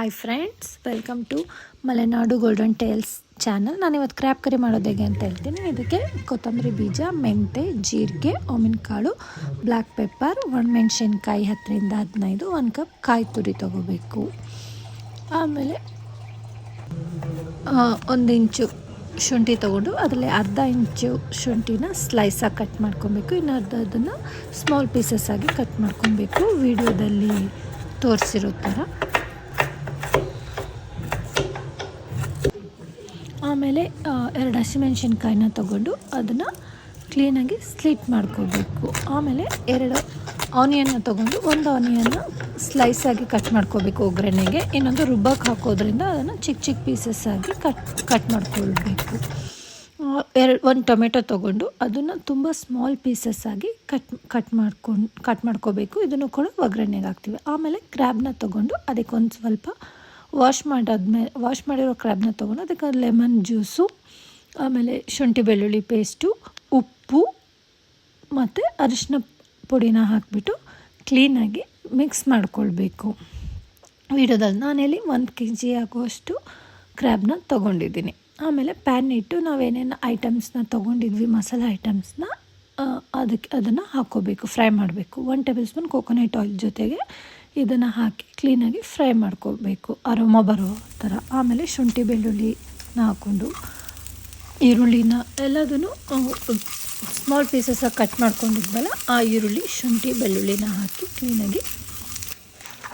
Hi friends, welcome to Malenadu golden tales channel. ನಾನಿವತ್ತು crab curry ಮಾಡೋದು ಹೇಗೆ ಅಂತ ಹೇಳ್ತೀನಿ. ಇದಕ್ಕೆ ಕೊತ್ತಂಬರಿ ಬೀಜ, ಮೆಂತೆ, ಜೀರಿಗೆ, ಕಾಳು, ಬ್ಲ್ಯಾಕ್ ಪೆಪ್ಪರ್, ಒಣಮೆಣ್ಸಿನ್ಕಾಯಿ 10ರಿಂದ 15, 1 ಕಪ್ ಕಾಯಿ ತುರಿ ತೊಗೋಬೇಕು. ಆಮೇಲೆ 1 ಇಂಚು ಶುಂಠಿ ತೊಗೊಂಡು ಅದರಲ್ಲಿ ಅರ್ಧ ಇಂಚು ಶುಂಠಿನ ಸ್ಲೈಸಾಗಿ ಕಟ್ ಮಾಡ್ಕೊಬೇಕು. ಇನ್ನು ಅದನ್ನು ಸ್ಮಾಲ್ ಪೀಸಸ್ ಆಗಿ ಕಟ್ ಮಾಡ್ಕೊಬೇಕು, ವಿಡಿಯೋದಲ್ಲಿ ತೋರಿಸಿರೋ ಥರ. ಆಮೇಲೆ 2 ಹಸಿಮೆಣ್ಸಿನ್ಕಾಯಿನ ತೊಗೊಂಡು ಅದನ್ನು ಕ್ಲೀನಾಗಿ ಸ್ಲಿಟ್ ಮಾಡ್ಕೋಬೇಕು. ಆಮೇಲೆ 2 ಆನಿಯನ್ನ ತೊಗೊಂಡು ಒಂದು ಆನಿಯನ್ನ ಸ್ಲೈಸಾಗಿ ಕಟ್ ಮಾಡ್ಕೋಬೇಕು ಒಗ್ಗರಣೆಗೆ. ಇನ್ನೊಂದು ರುಬ್ಬಕ್ಕೆ ಹಾಕೋದ್ರಿಂದ ಅದನ್ನು ಚಿಕ್ಕ ಚಿಕ್ಕ ಪೀಸಸ್ ಆಗಿ ಕಟ್ ಮಾಡ್ಕೊಳ್ಬೇಕು. 1 ಟೊಮೆಟೊ ತೊಗೊಂಡು ಅದನ್ನು ತುಂಬ ಸ್ಮಾಲ್ ಪೀಸಸ್ ಆಗಿ ಕಟ್ ಮಾಡ್ಕೋಬೇಕು. ಇದನ್ನು ಕೂಡ ಒಗ್ಗರಣೆಗೆ ಹಾಕ್ತೀವಿ. ಆಮೇಲೆ ಕ್ರ್ಯಾಬ್ನ ತೊಗೊಂಡು ಅದಕ್ಕೊಂದು ಸ್ವಲ್ಪ ವಾಶ್ ಮಾಡಿರೋ ಕ್ರ್ಯಾಬ್ನ ತೊಗೊಂಡು ಅದಕ್ಕೆ ಲೆಮನ್ ಜ್ಯೂಸು, ಆಮೇಲೆ ಶುಂಠಿ ಬೆಳ್ಳುಳ್ಳಿ ಪೇಸ್ಟು, ಉಪ್ಪು ಮತ್ತು ಅರಿಶಿನ ಪುಡಿನ ಹಾಕಿಬಿಟ್ಟು ಕ್ಲೀನಾಗಿ ಮಿಕ್ಸ್ ಮಾಡ್ಕೊಳ್ಬೇಕು. ವಿಡಿಯೋದಲ್ಲಿ ನಾನಿಲ್ಲಿ 1 kg ಆಗುವಷ್ಟು ಕ್ರ್ಯಾಬ್ನ ತೊಗೊಂಡಿದ್ದೀನಿ. ಆಮೇಲೆ ಪ್ಯಾನ್ ಇಟ್ಟು ನಾವೇನೇನು ಐಟಮ್ಸ್ನ ತೊಗೊಂಡಿದ್ವಿ, ಮಸಾಲೆ ಐಟಮ್ಸ್ನ ಅದನ್ನು ಹಾಕ್ಕೋಬೇಕು, ಫ್ರೈ ಮಾಡಬೇಕು. 1 ಟೇಬಲ್ ಸ್ಪೂನ್ ಕೋಕೋನಟ್ ಆಯಿಲ್ ಜೊತೆಗೆ ಇದನ್ನು ಹಾಕಿ ಕ್ಲೀನಾಗಿ ಫ್ರೈ ಮಾಡ್ಕೋಬೇಕು, ಅರೋಮ ಬರೋ ಥರ. ಆಮೇಲೆ ಶುಂಠಿ ಬೆಳ್ಳುಳ್ಳಿನ ಹಾಕ್ಕೊಂಡು ಈರುಳ್ಳಿನ ಎಲ್ಲದನ್ನು ಸ್ಮಾಲ್ ಪೀಸಸ್ಸಾಗಿ ಕಟ್ ಮಾಡ್ಕೊಂಡಿದ್ಮೇಲೆ ಆ ಈರುಳ್ಳಿ, ಶುಂಠಿ, ಬೆಳ್ಳುಳ್ಳಿನ ಹಾಕಿ ಕ್ಲೀನಾಗಿ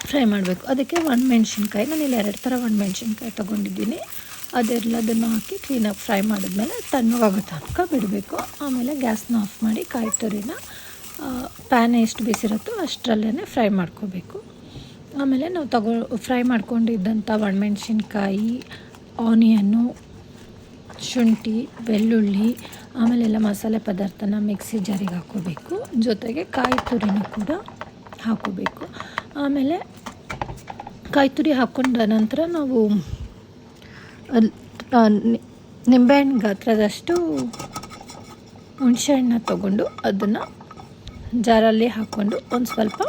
ಫ್ರೈ ಮಾಡಬೇಕು. ಅದಕ್ಕೆ ಒಣಮೆಣ್ಸಿನ್ಕಾಯಿ, ನಾನಿಲ್ಲಿ 2 ಥರ ಒಣಮೆಣ್ಸಿನ್ಕಾಯಿ ತೊಗೊಂಡಿದ್ದೀನಿ. ಅದೆಲ್ಲದನ್ನು ಹಾಕಿ ಕ್ಲೀನಾಗಿ ಫ್ರೈ ಮಾಡಿದ್ಮೇಲೆ ತಣ್ಣಗಾಗೋ ತನಕ ಬಿಡಬೇಕು. ಆಮೇಲೆ ಗ್ಯಾಸ್ನ ಆಫ್ ಮಾಡಿ ಕಾಯಿ ತುರಿನ ಪ್ಯಾನ್ ಎಷ್ಟು ಬಿಸಿರುತ್ತೋ ಅಷ್ಟರಲ್ಲೇ ಫ್ರೈ ಮಾಡ್ಕೋಬೇಕು. ಆಮೇಲೆ ನಾವು ಫ್ರೈ ಮಾಡ್ಕೊಂಡಿದ್ದಂಥ ಒಣಮೆಣ್ಸಿನ್ಕಾಯಿ, ಆನಿಯನ್ನು, ಶುಂಠಿ, ಬೆಳ್ಳುಳ್ಳಿ, ಆಮೇಲೆಲ್ಲ ಮಸಾಲೆ ಪದಾರ್ಥನ ಮಿಕ್ಸಿ ಜಾರಿಗೆ ಹಾಕ್ಕೋಬೇಕು. ಜೊತೆಗೆ ಕಾಯಿ ತುರಿನ ಕೂಡ ಹಾಕ್ಕೋಬೇಕು. ಆಮೇಲೆ ಕಾಯಿ ತುರಿ ಹಾಕ್ಕೊಂಡ ನಂತರ ನಾವು ನಿಂಬೆಹಣ್ಣು ಗಾತ್ರದಷ್ಟು ಹುಣಸೆಹಣ್ಣನ್ನ ತೊಗೊಂಡು ಅದನ್ನು ಜಾರಲ್ಲಿ ಹಾಕ್ಕೊಂಡು ಒಂದು ಸ್ವಲ್ಪ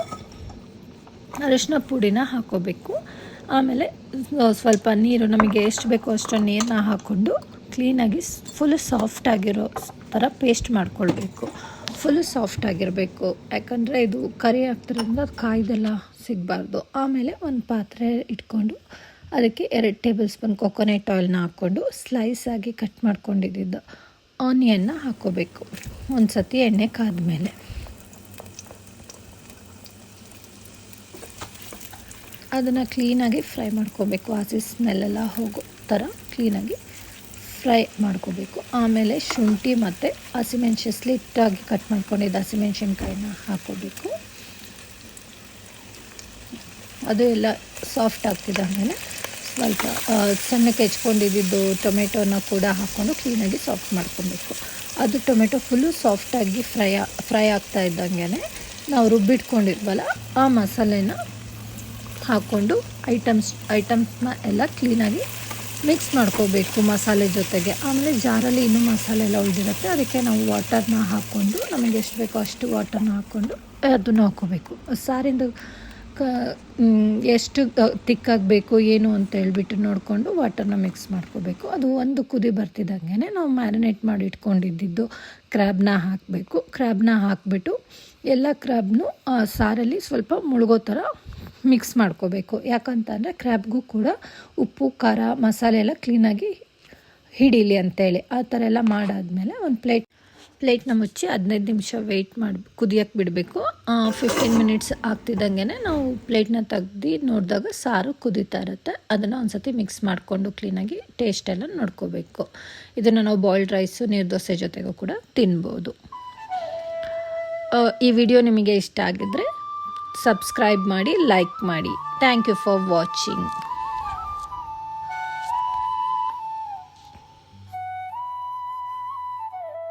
ಅರಿಶಿನ ಪುಡಿನ ಹಾಕ್ಕೋಬೇಕು. ಆಮೇಲೆ ಸ್ವಲ್ಪ ನೀರು, ನಮಗೆ ಎಷ್ಟು ಬೇಕೋ ಅಷ್ಟು ನೀರನ್ನ ಹಾಕ್ಕೊಂಡು ಕ್ಲೀನಾಗಿ ಫುಲ್ ಸಾಫ್ಟಾಗಿರೋ ಥರ ಪೇಸ್ಟ್ ಮಾಡ್ಕೊಳ್ಬೇಕು. ಫುಲ್ ಸಾಫ್ಟಾಗಿರಬೇಕು, ಯಾಕಂದರೆ ಇದು ಕರಿ ಆಗ್ತಿರೋದ್ರಿಂದ ಅದು ಕಾಯ್ದೆಲ್ಲ ಸಿಗಬಾರ್ದು. ಆಮೇಲೆ ಒಂದು ಪಾತ್ರೆ ಇಟ್ಕೊಂಡು ಅದಕ್ಕೆ 2 ಟೇಬಲ್ ಸ್ಪೂನ್ ಕೊಕೊನಟ್ ಆಯಿಲ್ನ ಹಾಕ್ಕೊಂಡು ಸ್ಲೈಸಾಗಿ ಕಟ್ ಮಾಡ್ಕೊಂಡಿದ್ದು ಆನಿಯನ್ನ ಹಾಕ್ಕೋಬೇಕು. ಒಂದು ಸತಿ ಎಣ್ಣೆ ಕಾದ್ಮೇಲೆ ಅದನ್ನು ಕ್ಲೀನಾಗಿ ಫ್ರೈ ಮಾಡ್ಕೋಬೇಕು. ಹಸಿ ಸ್ಮೆಲ್ಲೆಲ್ಲ ಹೋಗೋ ಥರ ಕ್ಲೀನಾಗಿ ಫ್ರೈ ಮಾಡ್ಕೋಬೇಕು. ಆಮೇಲೆ ಶುಂಠಿ ಮತ್ತು ಸ್ಲಿಟ್ಟಾಗಿ ಕಟ್ ಮಾಡ್ಕೊಂಡಿದ್ದ ಹಸಿಮೆಣ್ಸಿನ್ಕಾಯಿನ ಹಾಕ್ಕೋಬೇಕು. ಅದು ಎಲ್ಲ ಸಾಫ್ಟ್ ಆಗ್ತಿದ್ದ ಮೇಲೆ ಸ್ವಲ್ಪ ಸಣ್ಣಕ್ಕೆ ಹೆಚ್ಕೊಂಡಿದ್ದು ಟೊಮೆಟೊನ ಕೂಡ ಹಾಕ್ಕೊಂಡು ಕ್ಲೀನಾಗಿ ಸಾಫ್ಟ್ ಮಾಡ್ಕೊಬೇಕು. ಅದು ಟೊಮೆಟೊ ಫುಲ್ಲು ಸಾಫ್ಟಾಗಿ ಫ್ರೈ ಆಗ್ತಾ ಇದ್ದಂಗೆ ನಾವು ರುಬ್ಬಿಟ್ಕೊಂಡಿದ್ವಲ್ಲ ಆ ಮಸಾಲೆನ ಹಾಕ್ಕೊಂಡು ಐಟಮ್ಸ್ನ ಎಲ್ಲ ಕ್ಲೀನಾಗಿ ಮಿಕ್ಸ್ ಮಾಡ್ಕೋಬೇಕು ಮಸಾಲೆ ಜೊತೆಗೆ. ಆಮೇಲೆ ಜಾರಲ್ಲಿ ಇನ್ನೂ ಮಸಾಲೆ ಎಲ್ಲ ಉಳಿದಿರುತ್ತೆ, ಅದಕ್ಕೆ ನಾವು ವಾಟರ್ನ ಹಾಕ್ಕೊಂಡು ನಮಗೆ ಎಷ್ಟು ಬೇಕೋ ಅಷ್ಟು ವಾಟರ್ನ ಹಾಕ್ಕೊಂಡು ಅದನ್ನು ಹಾಕ್ಕೋಬೇಕು. ಸಾರಿಂದು ಎಷ್ಟು ತಿಕ್ಕಾಗಬೇಕು ಏನು ಅಂತ ಹೇಳ್ಬಿಟ್ಟು ನೋಡಿಕೊಂಡು ವಾಟರ್ನ ಮಿಕ್ಸ್ ಮಾಡ್ಕೋಬೇಕು. ಅದು ಒಂದು ಕುದಿ ಬರ್ತಿದ್ದಂಗೆ ನಾವು ಮ್ಯಾರಿನೇಟ್ ಮಾಡಿ ಇಟ್ಕೊಂಡಿದ್ದು ಕ್ರ್ಯಾಬ್ನ ಹಾಕಬೇಕು. ಕ್ರ್ಯಾಬ್ನ ಹಾಕಿಬಿಟ್ಟು ಎಲ್ಲ ಕ್ರ್ಯಾಬ್ನು ಸಾರಲ್ಲಿ ಸ್ವಲ್ಪ ಮುಳುಗೋ ಥರ ಮಿಕ್ಸ್ ಮಾಡ್ಕೋಬೇಕು. ಯಾಕಂತಂದರೆ ಕ್ರ್ಯಾಬ್ಗೂ ಕೂಡ ಉಪ್ಪು, ಖಾರ, ಮಸಾಲೆ ಎಲ್ಲ ಕ್ಲೀನಾಗಿ ಹಿಡೀಲಿ ಅಂತೇಳಿ. ಆ ಥರ ಎಲ್ಲ ಮಾಡಾದಮೇಲೆ ಒಂದು ಪ್ಲೇಟ್ನ ಮುಚ್ಚಿ 15 ನಿಮಿಷ ವೆಯ್ಟ್ ಮಾಡಿ ಕುದಿಯೋಕ್ಕೆ ಬಿಡಬೇಕು. 15 ಮಿನಿಟ್ಸ್ ಆಗ್ತಿದ್ದಂಗೆ ನಾವು ಪ್ಲೇಟ್ನ ತೆಗ್ದು ನೋಡಿದಾಗ ಸಾರು ಕುದೀತಾ ಇರುತ್ತೆ. ಅದನ್ನು ಒಂದು ಸತಿ ಮಿಕ್ಸ್ ಮಾಡಿಕೊಂಡು ಕ್ಲೀನಾಗಿ ಟೇಸ್ಟೆಲ್ಲ ನೋಡ್ಕೋಬೇಕು. ಇದನ್ನು ನಾವು ಬಾಯ್ಲ್ಡ್ ರೈಸು, ನೀರು ದೋಸೆ ಜೊತೆಗೂ ಕೂಡ ತಿನ್ಬೋದು. ಈ ವಿಡಿಯೋ ನಿಮಗೆ ಇಷ್ಟ ಆಗಿದ್ದರೆ ಸಬ್ಸ್ಕ್ರೈಬ್ ಮಾಡಿ, ಲೈಕ್ ಮಾಡಿ. Thank you for watching.